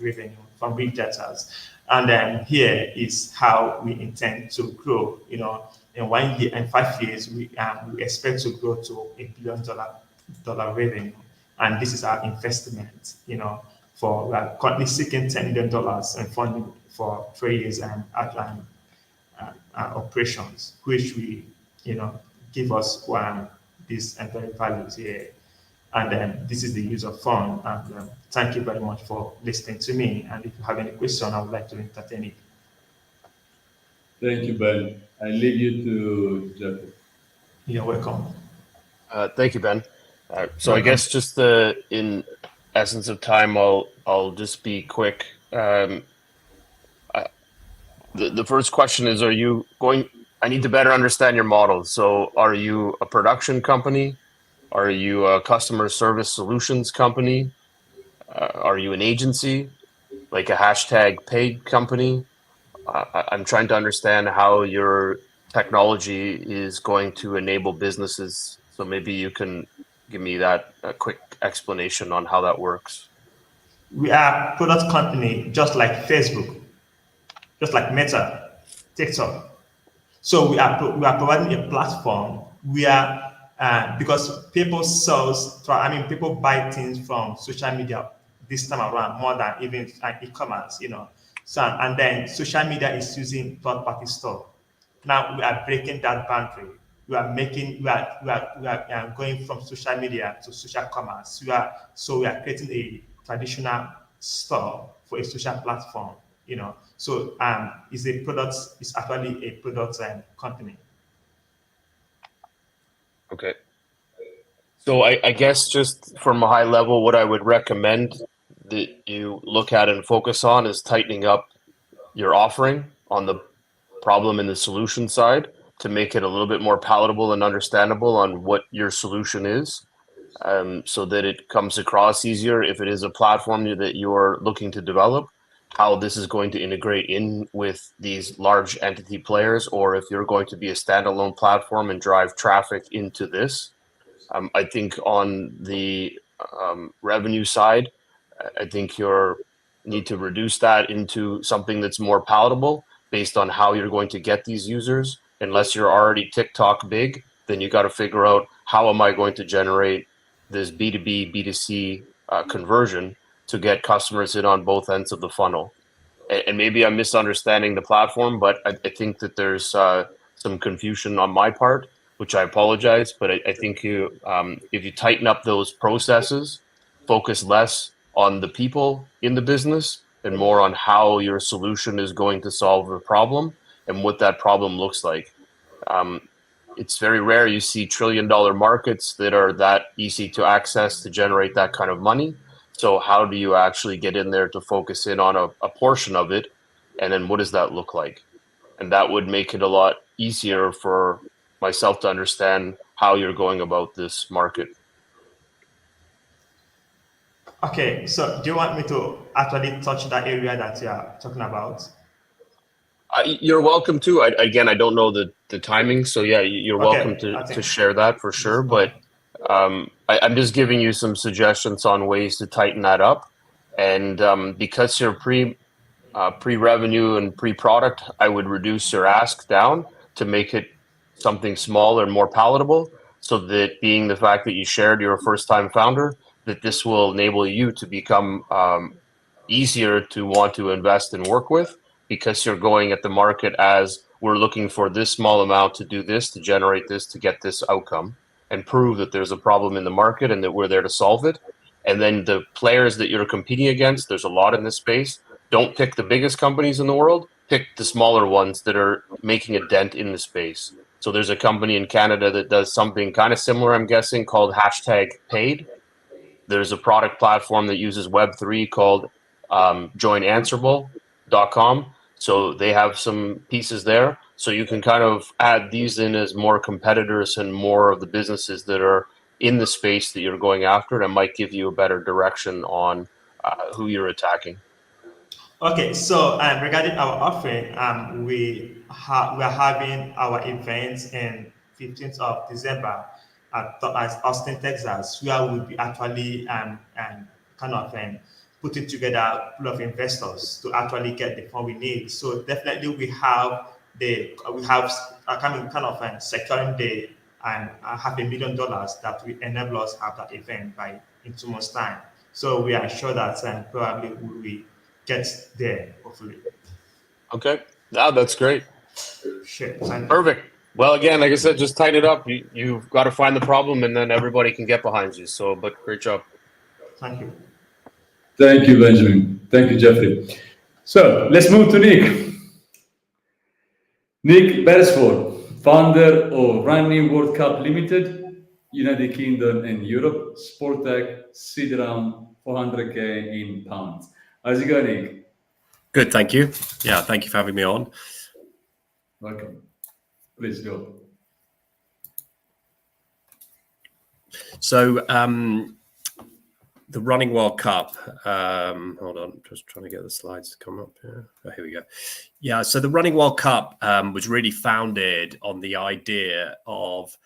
revenue from big data. And then here is how we intend to grow. In 1 year and 5 years, we expect to grow to $1 billion revenue, and this is our investment. We are currently seeking $10 million in funding for 3 years and operations, which we give us these entire values here. And then this is the use of fund. And thank you very much for listening to me. And if you have any question, I would like to entertain it. Thank you, Ben. I leave you to Jeffrey. You're welcome. Thank you, Ben. So I guess just in essence of time, I'll just be quick. The first question is, I need to better understand your model. So are you a production company? Are you a customer service solutions company? Are you an agency, like a hashtag paid company? I'm trying to understand how your technology is going to enable businesses. So maybe you can give me a quick explanation on how that works. We are a product company, just like Facebook, just like Meta, TikTok. So we are providing a platform where because people buy things from social media this time around more than even e-commerce, So and then social media is using third-party store. Now we are breaking that boundary. We are going from social media to social commerce. We are creating a traditional store for a social platform. So it's actually a product company. Okay. So I guess just from a high level, what I would recommend that you look at and focus on is tightening up your offering on the problem and the solution side to make it a little bit more palatable and understandable on what your solution is, so that it comes across easier if it is a platform that you are looking to develop. how this is going to integrate in with these large entity players, or if you're going to be a standalone platform and drive traffic into this. I think on the revenue side, I think you need to reduce that into something that's more palatable based on how you're going to get these users. Unless you're already TikTok big, then you got to figure out, how am I going to generate this B2B, B2C conversion to get customers in on both ends of the funnel. And maybe I'm misunderstanding the platform, but I think that there's some confusion on my part, which I apologize. But I think if you tighten up those processes, focus less on the people in the business and more on how your solution is going to solve the problem and what that problem looks like. It's very rare you see trillion-dollar markets that are that easy to access to generate that kind of money. So how do you actually get in there to focus in on a portion of it? And then what does that look like? And that would make it a lot easier for myself to understand how you're going about this market. Okay, so do you want me to actually touch that area that you are talking about? You're welcome to. Again, I don't know the timing, so yeah, you're welcome to share that for sure. But I'm just giving you some suggestions on ways to tighten that up. And because you're pre-revenue and pre-product, I would reduce your ask down to make it something smaller and more palatable. So that, being the fact that you shared you're a first-time founder, that this will enable you to become easier to want to invest and work with, because you're going at the market as, we're looking for this small amount to do this, to generate this, to get this outcome, and prove that there's a problem in the market and that we're there to solve it. And then the players that you're competing against, there's a lot in this space. Don't pick the biggest companies in the world, pick the smaller ones that are making a dent in the space. So there's a company in Canada that does something kind of similar, I'm guessing, called #paid. There's a product platform that uses Web3 called joinanswerable.com. So they have some pieces there. So you can kind of add these in as more competitors and more of the businesses that are in the space that you're going after, and might give you a better direction on who you're attacking. Okay, so regarding our offering, we are having our events in 15th of December at Austin, Texas, where we'll be actually putting together a pool of investors to actually get the fund we need. So definitely we have securing the $500,000 that will enable us to have that event in 2 months' time. So we are sure that probably we get there, hopefully. Okay, that's great. Sure. Perfect. Well, again, like I said, just tighten it up. You've got to find the problem, and then everybody can get behind you. So, but great job. Thank you. Thank you, Benjamin. Thank you, Jeffrey. So let's move to Nick. Nick Beresford, founder of Running World Cup Limited, United Kingdom and Europe, Sport Tech, seed around 400K in pounds. How's it going, Nick? Good, thank you. Yeah, thank you for having me on. Welcome. Please go. So, the Running World Cup, hold on, just trying to get the slides to come up here. Oh, here we go. Yeah, so the Running World Cup was really founded on the idea of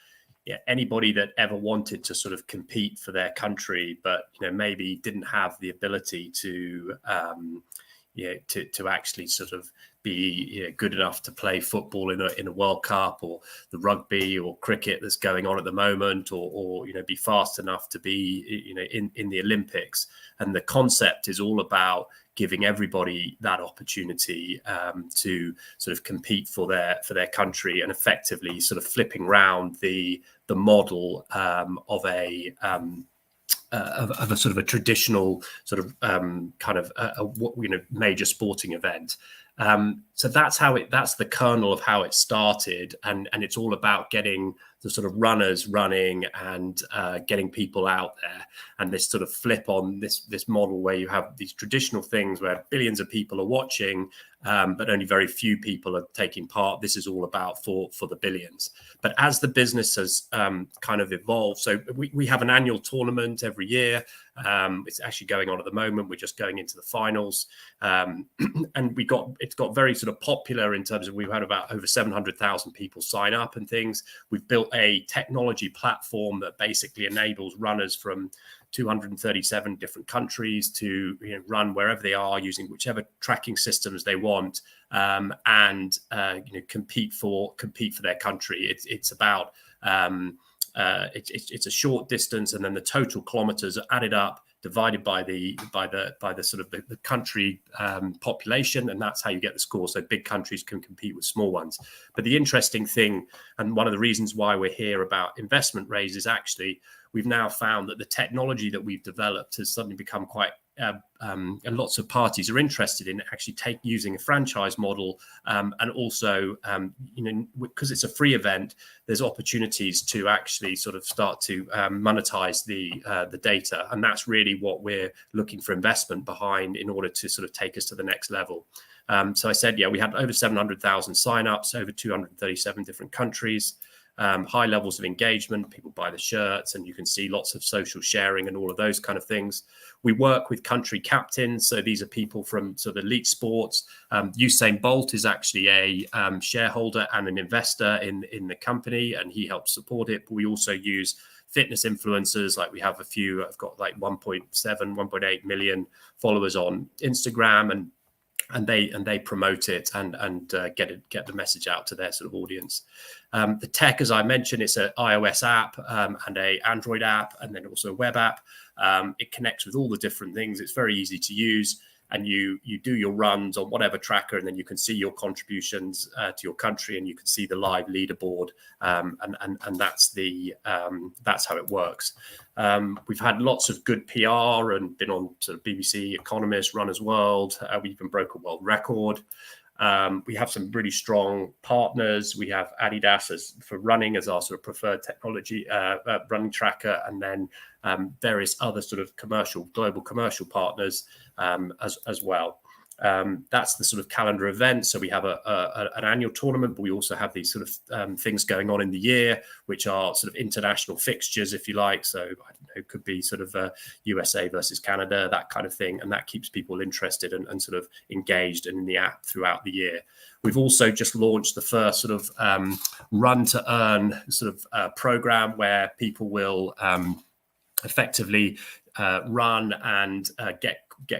anybody that ever wanted to sort of compete for their country, but maybe didn't have the ability to to actually sort of be good enough to play football in a World Cup, or the rugby or cricket that's going on at the moment, or be fast enough to be in the Olympics. And the concept is all about giving everybody that opportunity to sort of compete for their country, and effectively sort of flipping round the model of a sort of a traditional sort of kind of major sporting event. So that's the kernel of how it started, and it's all about getting the sort of runners running and getting people out there, and this sort of flip on this model where you have these traditional things where billions of people are watching, but only very few people are taking part. This is all about for the billions. But as the business has kind of evolved, so we have an annual tournament every year. It's actually going on at the moment. We're just going into the finals, and it's got very sort of popular in terms of we've had about over 700,000 people sign up and things. We've built a technology platform that basically enables runners from 237 different countries to run wherever they are using whichever tracking systems they want, and compete for their country. It's about it's a short distance, and then the total kilometers are added up, divided by the sort of the country population, and that's how you get the score. So big countries can compete with small ones. But the interesting thing, and one of the reasons why we're here about investment raise, is actually we've now found that the technology that we've developed has suddenly become quite and lots of parties are interested in actually using a franchise model, and also because it's a free event, there's opportunities to actually sort of start to monetize the data, and that's really what we're looking for investment behind in order to sort of take us to the next level. So I said, we had over 700,000 signups, over 237 different countries. High levels of engagement, people buy the shirts, and you can see lots of social sharing and all of those kind of things. We work with country captains, so these are people from sort of elite sports. Usain Bolt is actually a shareholder and an investor in the company, and he helps support it. But we also use fitness influencers, like we have a few. I've got like 1.8 million followers on Instagram, and they promote it and get the message out to their sort of audience. The tech, as I mentioned, it's an iOS app and a Android app, and then also a web app. It connects with all the different things. It's very easy to use, and you do your runs on whatever tracker, and then you can see your contributions to your country, and you can see the live leaderboard, and that's how it works. We've had lots of good PR and been on sort of BBC, Economist, Runners World. We even broke a world record. We have some really strong partners. We have Adidas for running as our sort of preferred technology running tracker, and then various other sort of global commercial partners as well. That's the sort of calendar event. So we have an annual tournament, but we also have these sort of things going on in the year, which are sort of international fixtures, if you like. So I don't know, it could be sort of USA versus Canada, that kind of thing. And that keeps people interested and sort of engaged in the app throughout the year. We've also just launched the first sort of run to earn sort of program where people will effectively run and get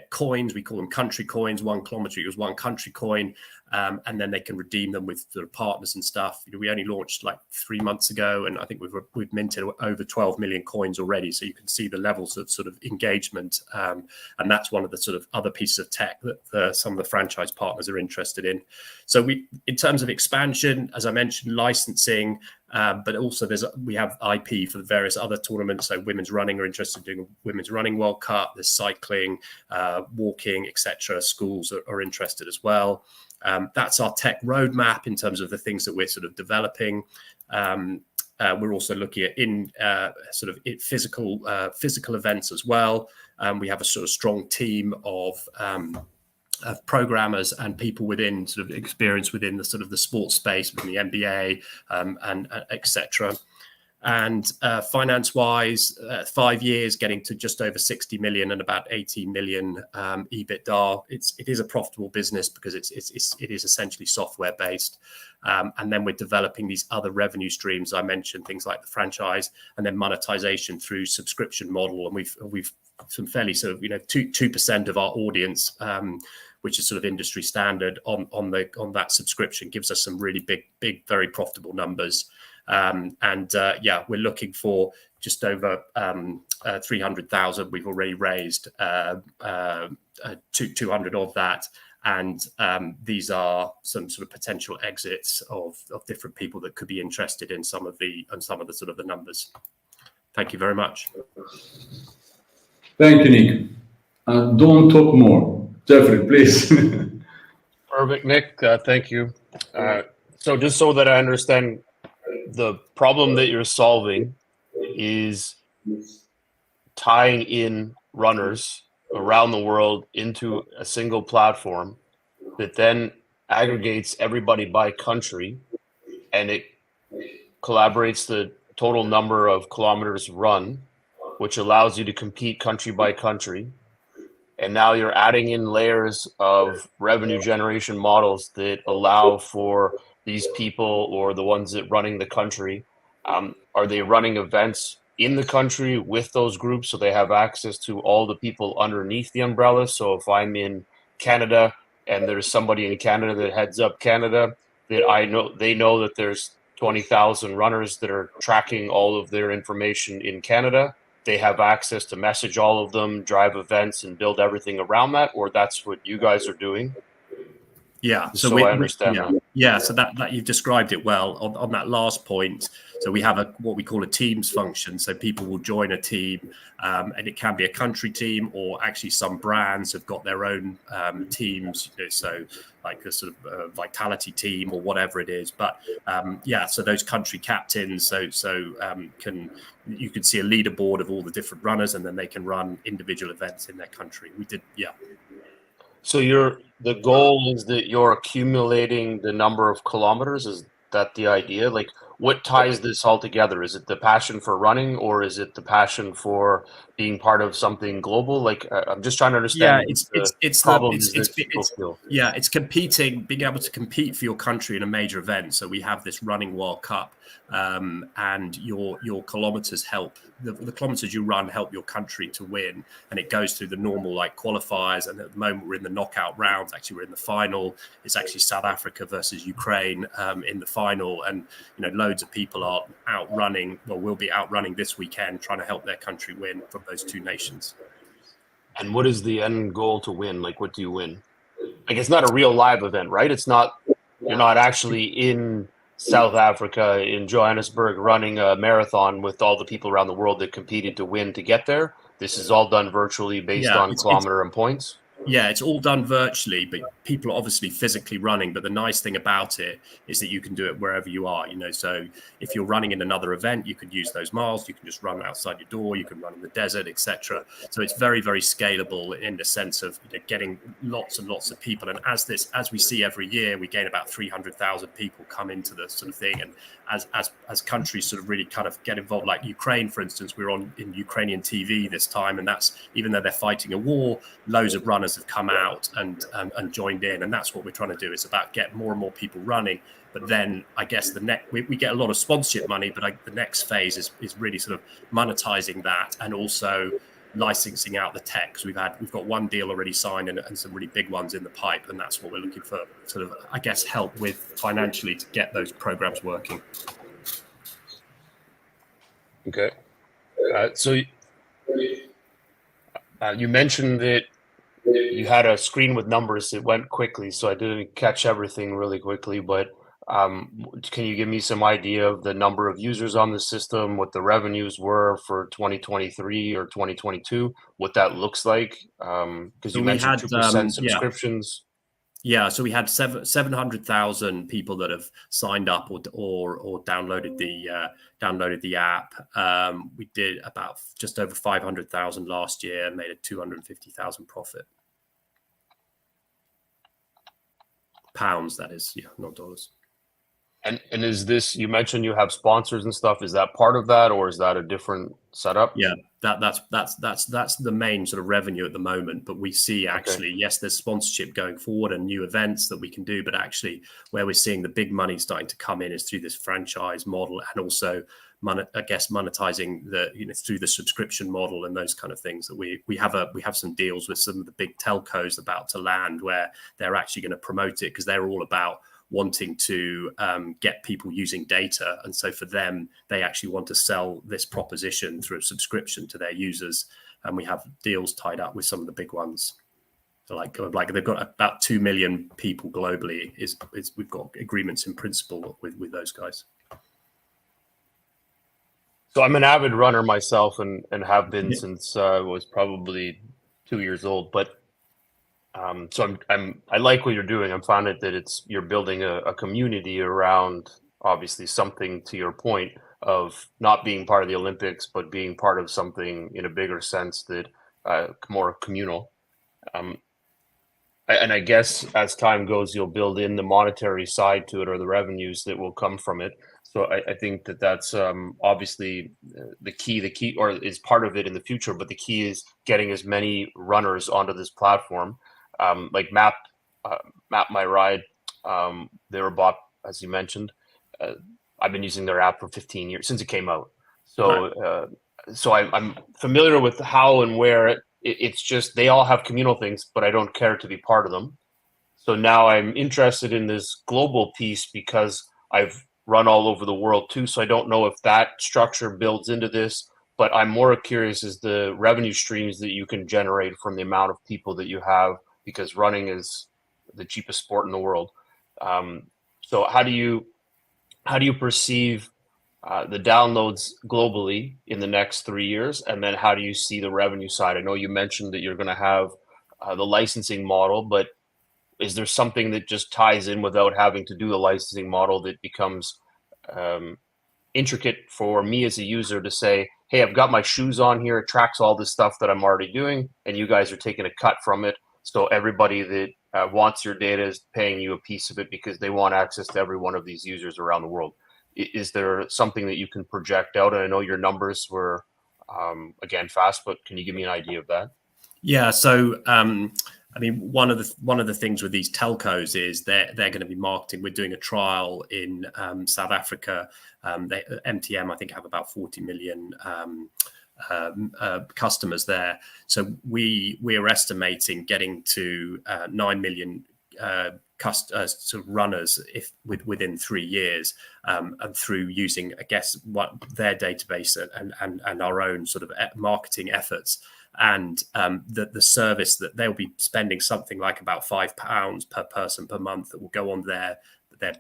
coins. We call them country coins. 1 kilometer equals 1 country coin, and then they can redeem them with their partners and stuff. We only launched like 3 months ago, and I think we've minted over 12 million coins already. So you can see the levels of sort of engagement, and that's one of the sort of other pieces of tech that some of the franchise partners are interested in. So in terms of expansion, as I mentioned, licensing. But also we have IP for the various other tournaments. So women's running are interested in doing a women's running World Cup. There's cycling, walking, etc. Schools are interested as well. That's our tech roadmap in terms of the things that we're sort of developing. We're also looking at physical events as well. We have a sort of strong team of programmers and people within sort of experience within the sort of the sports space, within the NBA, and etc. And finance-wise, 5 years, getting to just over 60 million and about 18 million EBITDA. It is a profitable business because it is essentially software-based. And then we're developing these other revenue streams. I mentioned things like the franchise, and then monetization through subscription model. And we've some fairly sort of 2% of our audience, which is sort of industry standard on that subscription, gives us some really big, very profitable numbers. We're looking for just over 300,000. We've already raised 200 of that, and these are some sort of potential exits of different people that could be interested in some of the sort of the numbers. Thank you very much. Thank you, Nick. Don't talk more. Jeffrey, please. Perfect, Nick. Thank you. So just so that I understand, the problem that you're solving is tying in runners around the world into a single platform that then aggregates everybody by country, and it collaborates the total number of kilometers run which allows you to compete country by country. And now you're adding in layers of revenue generation models that allow for these people or the ones that running the country. Are they running events in the country with those groups so they have access to all the people underneath the umbrella? So if I'm in Canada and there's somebody in Canada that heads up Canada, that I know, they know that there's 20,000 runners that are tracking all of their information in Canada. They have access to message all of them, drive events, and build everything around that, or that's what you guys are doing? Yeah, so I understand that. Yeah, so that you've described it well on that last point. So we have what we call a teams function. So people will join a team, and it can be a country team, or actually some brands have got their own teams. So like a sort of vitality team or whatever it is. But yeah, so those country captains, you can see a leaderboard of all the different runners, and then they can run individual events in their country. We did, yeah. So the goal is that you're accumulating the number of kilometers. Is that the idea? Like, what ties this all together? Is it the passion for running, or is it the passion for being part of something global? Like, I'm just trying to understand. Yeah, it's competing, being able to compete for your country in a major event. So we have this Running World Cup, and your kilometers help. The kilometers you run help your country to win, and it goes through the normal like qualifiers. And at the moment we're in the knockout rounds. Actually, we're in the final. It's actually South Africa versus Ukraine in the final, and loads of people are out running. Well, will be out running this weekend, trying to help their country win from those two nations. And what is the end goal to win? Like, what do you win? Like, it's not a real live event, right? It's not. You're not actually in South Africa, in Johannesburg, running a marathon with all the people around the world that competed to win to get there. This is all done virtually based on kilometer and points. Yeah, it's all done virtually, but people are obviously physically running. But the nice thing about it is that you can do it wherever you are. So if you're running in another event, you can use those miles. You can just run outside your door. You can run in the desert, etc. So it's very, very scalable in the sense of getting lots and lots of people. And as we see every year, we gain about 300,000 people come into the sort of thing. And as countries sort of really kind of get involved, like Ukraine, for instance, we're on in Ukrainian TV this time, and that's even though they're fighting a war, loads of runners have come out and joined in, and that's what we're trying to do. It's about get more and more people running. But then I guess we get a lot of sponsorship money, but the next phase is really sort of monetizing that and also licensing out the tech. So we've got one deal already signed and some really big ones in the pipe, and that's what we're looking for, sort of, I guess, help with financially to get those programs working. Okay. So you mentioned that you had a screen with numbers. It went quickly, so I didn't catch everything really quickly, but can you give me some idea of the number of users on the system, what the revenues were for 2023 or 2022, what that looks like? Because you mentioned 2% subscriptions. Yeah, so we had 700,000 people that have signed up or downloaded the app. We did about just over 500,000 last year and made a 250,000 profit. Pounds, that is, yeah, not dollars. And is this, you mentioned you have sponsors and stuff, is that part of that, or is that a different setup? Yeah, that's the main sort of revenue at the moment. But we see actually, yes, there's sponsorship going forward and new events that we can do, but actually where we're seeing the big money starting to come in is through this franchise model, and also monetizing through the subscription model and those kind of things. That we have some deals with some of the big telcos about to land where they're actually going to promote it, because they're all about wanting to get people using data. And so for them, they actually want to sell this proposition through a subscription to their users. And we have deals tied up with some of the big ones. So like they've got about 2 million people globally. We've got agreements in principle with those guys. So I'm an avid runner myself and have been since I was probably 2 years old. But so I like what you're doing. I'm finding that you're building a community around, obviously, something, to your point, of not being part of the Olympics, but being part of something in a bigger sense, that more communal. And I guess as time goes, you'll build in the monetary side to it, or the revenues that will come from it. So I think that that's obviously the key, or is part of it in the future. But the key is getting as many runners onto this platform, like Map My Ride. They were bought, as you mentioned. I've been using their app for 15 years since it came out. So so I'm familiar with how and where it's just they all have communal things, but I don't care to be part of them. So now I'm interested in this global piece because I've run all over the world too. So I don't know if that structure builds into this, but I'm more curious as the revenue streams that you can generate from the amount of people that you have, because running is the cheapest sport in the world. So how do you perceive the downloads globally in the next 3 years? And then how do you see the revenue side? I know you mentioned that you're going to have the licensing model, but is there something that just ties in without having to do the licensing model that becomes intricate for me as a user to say, hey, I've got my shoes on here, it tracks all this stuff that I'm already doing, and you guys are taking a cut from it. So everybody that wants your data is paying you a piece of it because they want access to every one of these users around the world. Is there something that you can project out? And I know your numbers were, again, fast, but can you give me an idea of that? Yeah, so I mean, one of the things with these telcos is they're going to be marketing. We're doing a trial in South Africa. MTM, I think, have about 40 million customers there. So we're estimating getting to 9 million sort of runners within 3 years, and through using, I guess, what their database and our own sort of marketing efforts. And the service that they'll be spending something like about £5 per person per month that will go on their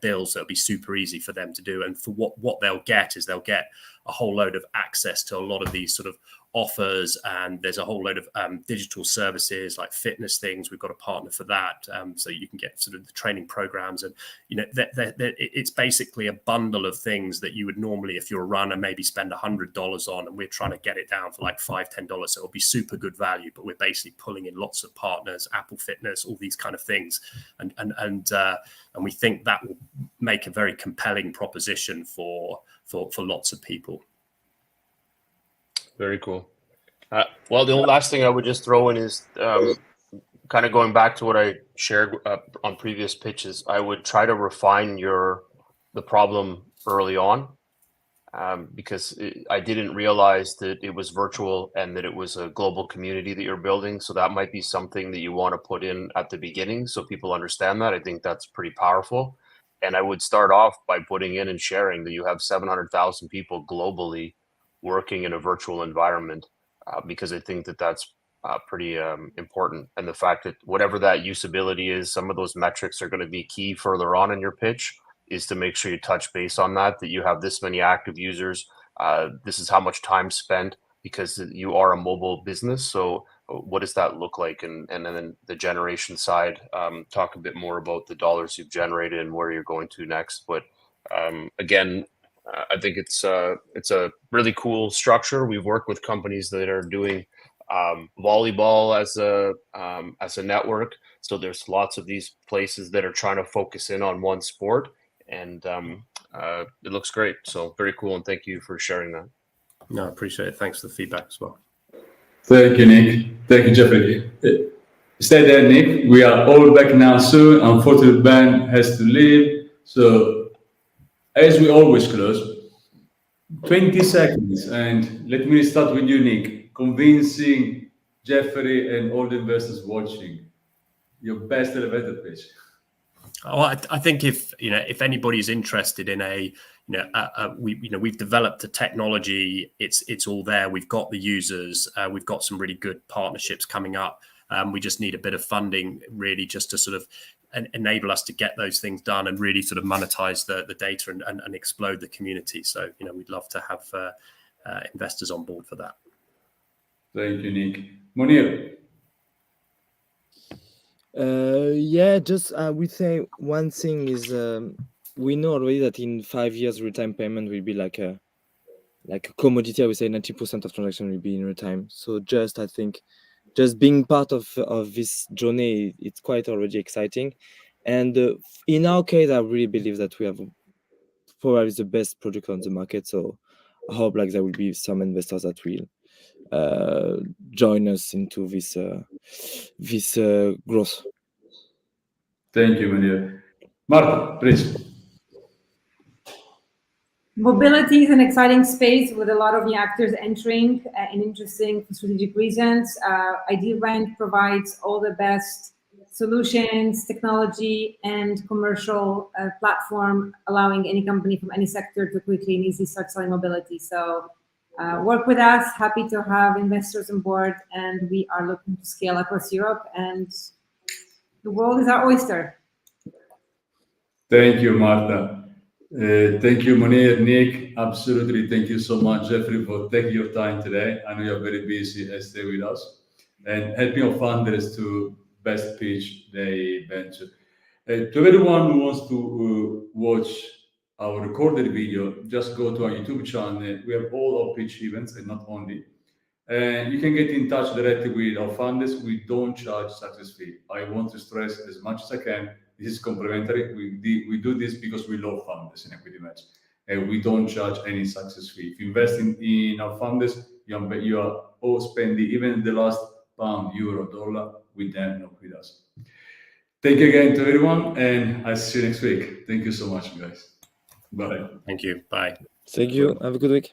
bills. So it'll be super easy for them to do. And for what they'll get is they'll get a whole load of access to a lot of these sort of offers, and there's a whole load of digital services like fitness things. We've got a partner for that, so you can get sort of the training programs, and it's basically a bundle of things that you would normally, if you're a runner, maybe spend $100 on, and we're trying to get it down for like $5-10. So it'll be super good value, but we're basically pulling in lots of partners, Apple Fitness, all these kind of things, and we think that will make a very compelling proposition for lots of people. Very cool. Well, the last thing I would just throw in is kind of going back to what I shared on previous pitches. I would try to refine the problem early on, because I didn't realize that it was virtual and that it was a global community that you're building. So that might be something that you want to put in at the beginning so people understand that. I think that's pretty powerful. And I would start off by putting in and sharing that you have 700,000 people globally working in a virtual environment, because I think that that's pretty important. And the fact that whatever that usability is, some of those metrics are going to be key further on in your pitch, is to make sure you touch base on that you have this many active users. This is how much time spent, because you are a mobile business. So what does that look like? And then the generation side, talk a bit more about the dollars you've generated and where you're going to next. But again, I think it's a really cool structure. We've worked with companies that are doing volleyball as a network. So there's lots of these places that are trying to focus in on one sport, and it looks great. So very cool, and thank you for sharing that. No, I appreciate it. Thanks for the feedback as well. Thank you, Nick. Thank you, Jeffrey. Stay there, Nick. We are all back now soon. Unfortunately, Ben has to leave. So as we always close, 20 seconds. And let me start with you, Nick. Convincing Jeffrey and all the investors watching, your best elevator pitch. Oh, I think if anybody's interested in we've developed the technology. It's all there. We've got the users. We've got some really good partnerships coming up. We just need a bit of funding, really, just to sort of enable us to get those things done and really sort of monetize the data and explode the community. So, we'd love to have investors on board for that. Thank you, Nick. Mounir. Just I would say one thing is we know already that in 5 years real-time payment will be like a commodity. I would say 90% of transactions will be in real-time. So I think just being part of this journey, it's quite already exciting. And in our case, I really believe that we have probably the best product on the market. So I hope like there will be some investors that will join us into this growth. Thank you, Mounir. Marta, please. Mobility is an exciting space with a lot of new actors entering and interesting for strategic reasons. ID Rent provides all the best solutions, technology, and commercial platform, allowing any company from any sector to quickly and easily start selling mobility. So work with us, happy to have investors on board, and we are looking to scale across Europe, and the world is our oyster. Thank you, Marta. Thank you, Mounir, Nick. Absolutely. Thank you so much, Jeffrey, for taking your time today. I know you're very busy and stay with us and helping our founders to best pitch their venture. To everyone who wants to watch our recorded video, just go to our YouTube channel. We have all our pitch events and not only. And you can get in touch directly with our founders. We don't charge success fee. I want to stress as much as I can. This is complimentary. We do this because we love founders in EquityMatch, and we don't charge any success fee. If you invest in our founders, you are all spending even the last pound, euro, dollar with them, not with us. Thank you again to everyone, and I'll see you next week. Thank you so much, guys. Bye. Thank you. Bye. Thank you. Have a good week.